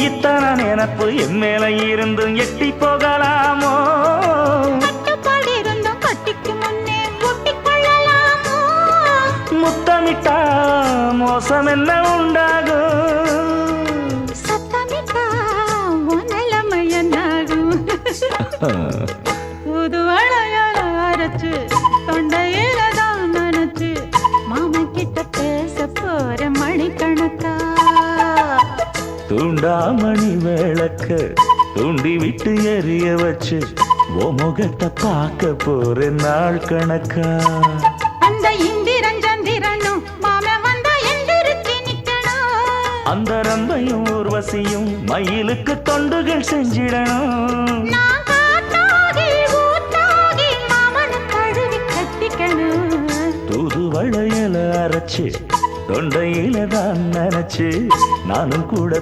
இத்தனை நினப்பு என் மேல இருந்தும் எட்டி போகலாமோ? கட்டுப்பாடு இருந்தும் கட்டிக்கு முன்னே ஒட்டிக்கொள்ளலாமோ? முத்தமிட்டா மோசம் என்ன உண்டாகும்? சத்தமிட்டா உன் நிலைமை என்னாகும்? புது வளையல அரைச்சு தொண்டையில தான் நினைச்சு மாமா கிட்ட பேச போற மணிக்கணக்கா. தூண்டாமணி விளக்க தூண்டி விட்டு எரிய வச்சு ஓ முகத்தை பார்க்க போற நாள் கணக்கா. அந்த இந்திரன் சந்திரனும் மாமா வந்தா எந்திரிச்சு நிக்கணும். அந்த ரம்பையும் ஊர்வசியும் மயிலுக்கு தொண்டுகள் செஞ்சிடணும். நான் காத்தாகி ஊத்தாகி மாமனை தழுவி கட்டிக்கணும். தூது வளையல அரைச்சு தொண்டையில தான் நினைச்சு நானும் கூட